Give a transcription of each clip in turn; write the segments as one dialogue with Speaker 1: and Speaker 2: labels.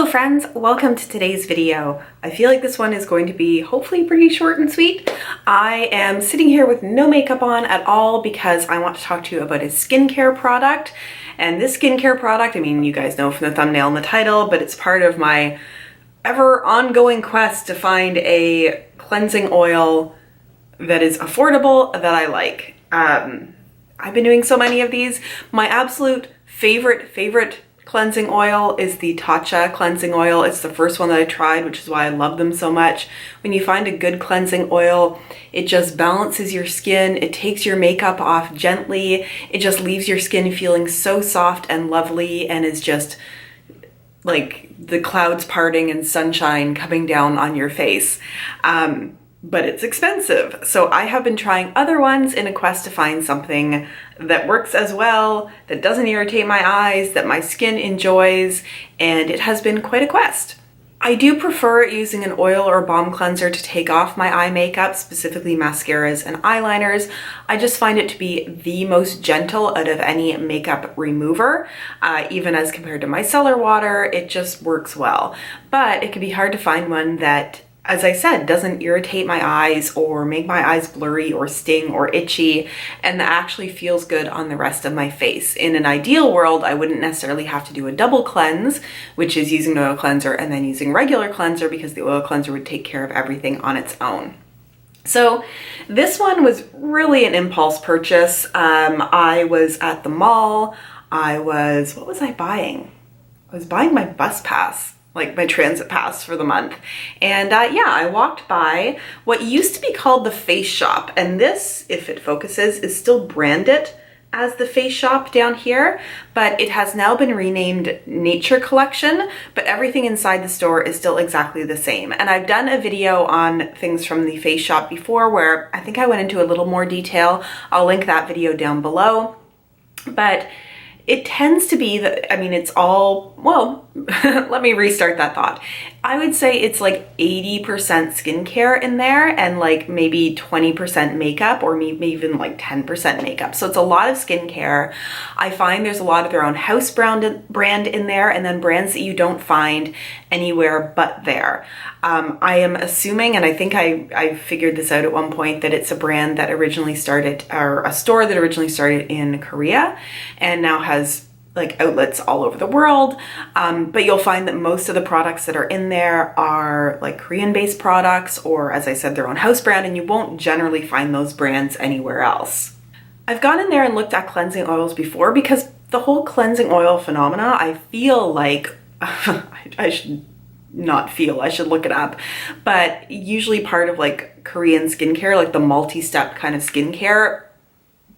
Speaker 1: Hello friends, welcome to today's video. I feel like this one is going to be hopefully pretty short and sweet. I am sitting here with no makeup on at all because I want to talk to you about a skincare product. And this skincare product, I mean, you guys know from the thumbnail and the title, but it's part of my ever ongoing quest to find a cleansing oil that is affordable, that I like. I've been doing so many of these. My absolute favorite cleansing oil is the Tacha Cleansing Oil. It's the first one that I tried, which is why I love them so much. When you find a good cleansing oil, it just balances your skin. It takes your makeup off gently. It just leaves your skin feeling so soft and lovely and is just like the clouds parting and sunshine coming down on your face. But it's expensive. So I have been trying other ones in a quest to find something that works as well, that doesn't irritate my eyes, that my skin enjoys, and it has been quite a quest. I do prefer using an oil or balm cleanser to take off my eye makeup, specifically mascaras and eyeliners. I just find it to be the most gentle out of any makeup remover. Even as compared to micellar water, it just works well. But it can be hard to find one that, as I said, doesn't irritate my eyes or make my eyes blurry or sting or itchy, and that actually feels good on the rest of my face. In an ideal world, I wouldn't necessarily have to do a double cleanse, which is using an oil cleanser and then using regular cleanser, because the oil cleanser would take care of everything on its own. So this one was really an impulse purchase. I was at the mall. What was I buying? I was buying my bus pass, like my transit pass for the month. And yeah, I walked by what used to be called the Face Shop. And this, if it focuses, is still branded as the Face Shop down here, but it has now been renamed Nature Collection, but everything inside the store is still exactly the same. And I've done a video on things from the Face Shop before where I think I went into a little more detail. I'll link that video down below. But it tends to be that, I mean, it's all, well, let me restart that thought. I would say it's like 80% skincare in there and like maybe 20% makeup, or maybe even like 10% makeup. So it's a lot of skincare. I find there's a lot of their own house brand in there, and then brands that you don't find anywhere but there. I am assuming, and I think I figured this out at one point, that it's a brand that originally started, or a store that originally started in Korea and now has like outlets all over the world. But you'll find that most of the products that are in there are like Korean-based products, or as I said, their own house brand, and you won't generally find those brands anywhere else. I've gone in there and looked at cleansing oils before, because the whole cleansing oil phenomena, I feel like, I should not feel, I should look it up, but usually part of like Korean skincare, like the multi-step kind of skincare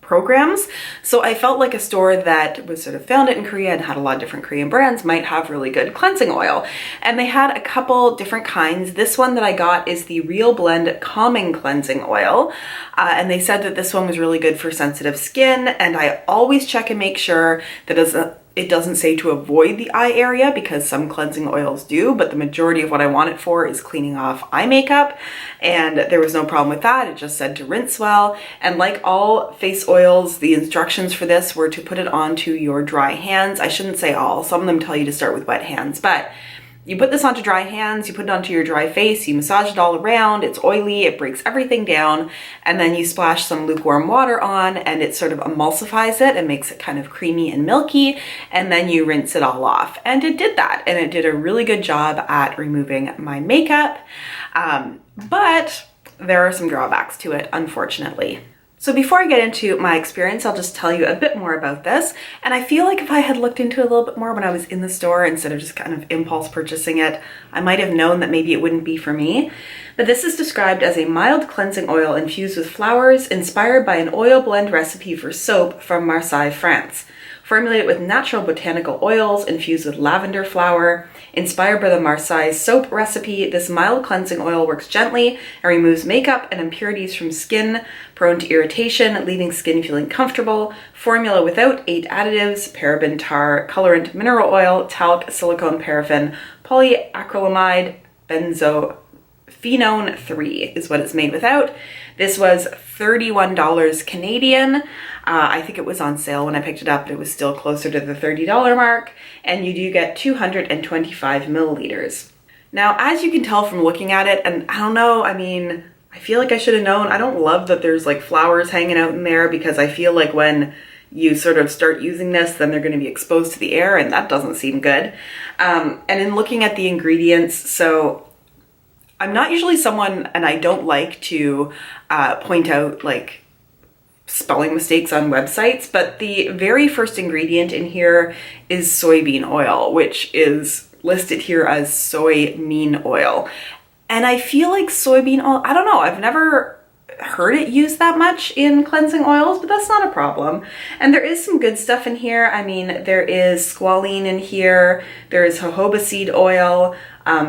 Speaker 1: programs. So I felt like a store that was sort of founded in Korea and had a lot of different Korean brands might have really good cleansing oil. And they had a couple different kinds. This one that I got is the Real Blend Calming Cleansing Oil. And they said that this one was really good for sensitive skin. And I always check and make sure that it doesn't say to avoid the eye area, because some cleansing oils do, but the majority of what I want it for is cleaning off eye makeup, and there was no problem with that. It just said to rinse well. And like all face oils, the instructions for this were to put it onto your dry hands. I shouldn't say all, some of them tell you to start with wet hands, but you put this onto dry hands, you put it onto your dry face, you massage it all around, it's oily, it breaks everything down, and then you splash some lukewarm water on and it sort of emulsifies it and makes it kind of creamy and milky, and then you rinse it all off. And it did that, and it did a really good job at removing my makeup, but there are some drawbacks to it, unfortunately. So before I get into my experience, I'll just tell you a bit more about this. And I feel like if I had looked into it a little bit more when I was in the store instead of just kind of impulse purchasing it, I might have known that maybe it wouldn't be for me. But this is described as a mild cleansing oil infused with flowers, inspired by an oil blend recipe for soap from Marseille, France. Formulated with natural botanical oils infused with lavender flower. Inspired by the Marseille soap recipe, this mild cleansing oil works gently and removes makeup and impurities from skin prone to irritation, leaving skin feeling comfortable. Formula without 8 additives: paraben, tar, colorant, mineral oil, talc, silicone, paraffin, polyacrylamide, benzoyl Phenone 3 is what it's made without. This was $31 Canadian. I think it was on sale when I picked it up. It was still closer to the $30 mark, and you do get 225 milliliters. Now, as you can tell from looking at it, and I don't know, I mean, I feel like I should have known. I don't love that there's like flowers hanging out in there, because I feel like when you sort of start using this, then they're going to be exposed to the air, and that doesn't seem good. And in looking at the ingredients, so I'm not usually someone, and I don't like to point out like spelling mistakes on websites, but the very first ingredient in here is soybean oil, which is listed here as soy bean oil. And I feel like soybean oil, I don't know, I've never heard it used that much in cleansing oils, but that's not a problem. And there is some good stuff in here. I mean, there is squalene in here, there is jojoba seed oil,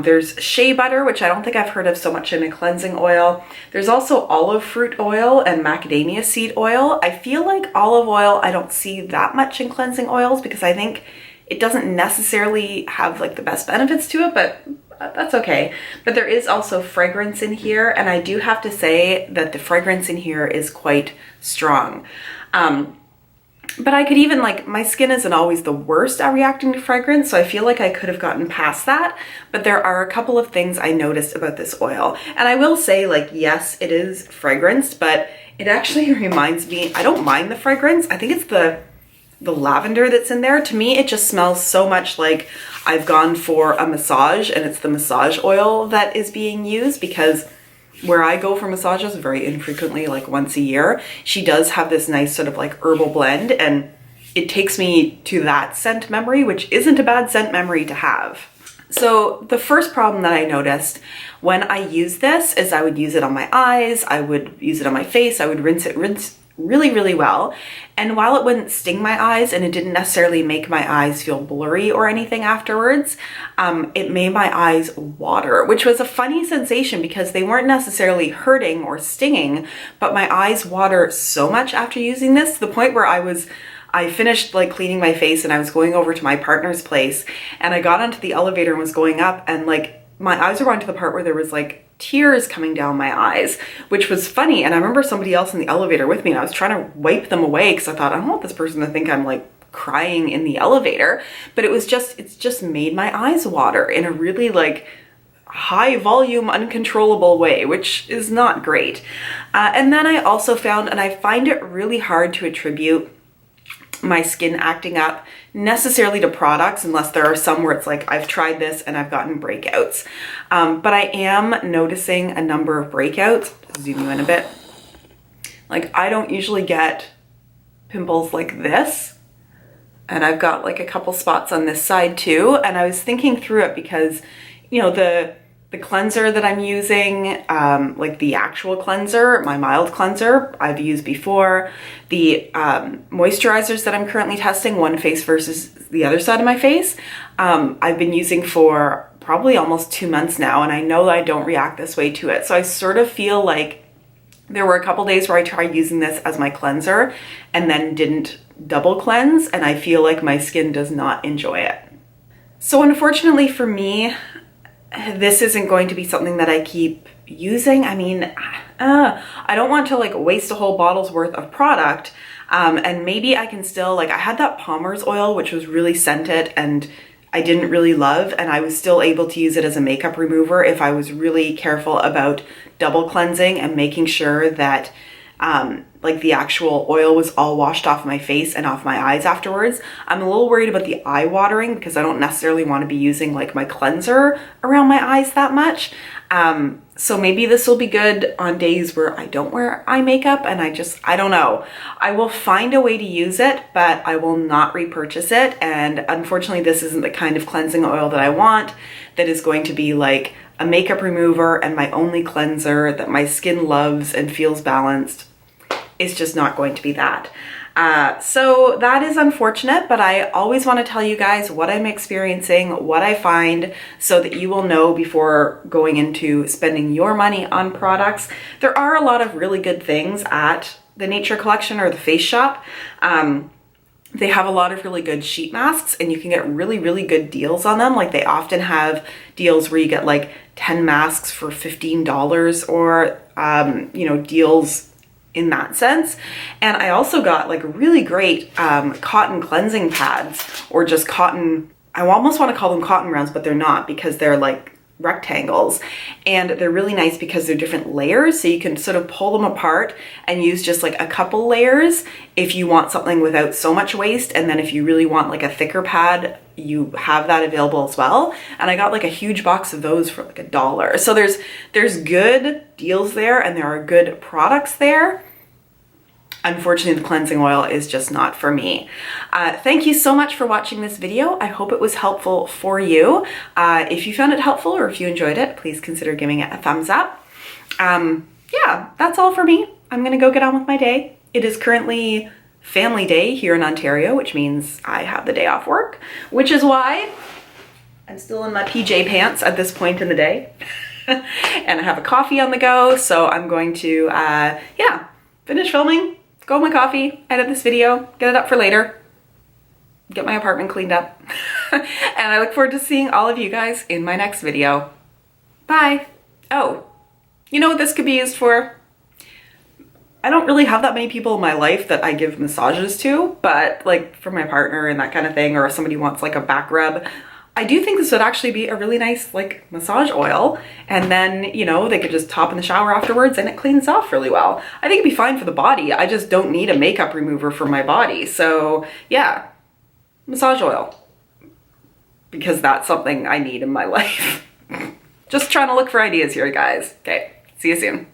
Speaker 1: there's shea butter, which I don't think I've heard of so much in a cleansing oil. There's also olive fruit oil and macadamia seed oil. I feel like olive oil I don't see that much in cleansing oils, because I think it doesn't necessarily have like the best benefits to it, but that's okay. But there is also fragrance in here, and I do have to say that the fragrance in here is quite strong. But I could even, like, my skin isn't always the worst at reacting to fragrance, so I feel like I could have gotten past that. But there are a couple of things I noticed about this oil. And I will say, like, yes, it is fragranced, but it actually reminds me, I don't mind the fragrance. I think it's the lavender that's in there. To me, it just smells so much like I've gone for a massage, and it's the massage oil that is being used, because where I go for massages very infrequently, like once a year, she does have this nice sort of like herbal blend, and it takes me to that scent memory, which isn't a bad scent memory to have. So the first problem that I noticed when I use this is I would use it on my eyes, I would use it on my face, I would rinse really, really well. And while it wouldn't sting my eyes and it didn't necessarily make my eyes feel blurry or anything afterwards, it made my eyes water, which was a funny sensation because they weren't necessarily hurting or stinging, but my eyes water so much after using this, to the point where I finished like cleaning my face and I was going over to my partner's place, and I got onto the elevator and was going up, and like my eyes were going to the part where there was like tears coming down my eyes, which was funny. And I remember somebody else in the elevator with me, and I was trying to wipe them away because I thought, I don't want this person to think I'm like crying in the elevator. But it's just made my eyes water in a really like high volume, uncontrollable way, which is not great. And then I also found, and I find it really hard to attribute my skin acting up necessarily to products, unless there are some where it's like I've tried this and I've gotten breakouts. But I am noticing a number of breakouts. Zoom you in a bit. Like, I don't usually get pimples like this, and I've got like a couple spots on this side too. And I was thinking through it because, you know, the cleanser that I'm using, like the actual cleanser, my mild cleanser, I've used before. The moisturizers that I'm currently testing, one face versus the other side of my face, I've been using for probably almost 2 months now, and I know that I don't react this way to it. So I sort of feel like there were a couple days where I tried using this as my cleanser and then didn't double cleanse, and I feel like my skin does not enjoy it. So unfortunately for me, this isn't going to be something that I keep using. I mean, I don't want to like waste a whole bottle's worth of product. And maybe I can still, like, I had that Palmer's oil, which was really scented and I didn't really love, and I was still able to use it as a makeup remover if I was really careful about double cleansing and making sure that like the actual oil was all washed off my face and off my eyes afterwards. I'm a little worried about the eye watering because I don't necessarily want to be using like my cleanser around my eyes that much. So maybe this will be good on days where I don't wear eye makeup, and I don't know. I will find a way to use it, but I will not repurchase it. And unfortunately, this isn't the kind of cleansing oil that I want, that is going to be like a makeup remover and my only cleanser that my skin loves and feels balanced. It's just not going to be that. So that is unfortunate, but I always want to tell you guys what I'm experiencing, what I find, so that you will know before going into spending your money on products. There are a lot of really good things at the Nature Collection or the Face Shop. They have a lot of really good sheet masks and you can get really, really good deals on them. Like they often have deals where you get like 10 masks for $15 or, you know, deals in that sense. And I also got like really great cotton cleansing pads, or just cotton, I almost want to call them cotton rounds, but they're not, because they're like rectangles, and they're really nice because they're different layers, so you can sort of pull them apart and use just like a couple layers if you want something without so much waste, and then if you really want like a thicker pad, you have that available as well. And I got like a huge box of those for like $1. So there's good deals there and there are good products there. Unfortunately, the cleansing oil is just not for me. Thank you so much for watching this video. I hope it was helpful for you. If you found it helpful or if you enjoyed it, please consider giving it a thumbs up. Yeah, that's all for me. I'm gonna go get on with my day. It is currently family day here in Ontario, which means I have the day off work, which is why I'm still in my PJ pants at this point in the day. And I have a coffee on the go, so I'm going to, yeah, finish filming, go my coffee, edit this video, get it up for later, get my apartment cleaned up. And I look forward to seeing all of you guys in my next video. Bye. Oh, you know what this could be used for? I don't really have that many people in my life that I give massages to, but like for my partner and that kind of thing, or if somebody wants like a back rub, I do think this would actually be a really nice like massage oil, and then, you know, they could just top in the shower afterwards and it cleans off really well. I think it'd be fine for the body. I just don't need a makeup remover for my body. So yeah, massage oil, because that's something I need in my life. Just trying to look for ideas here, guys. Okay, see you soon.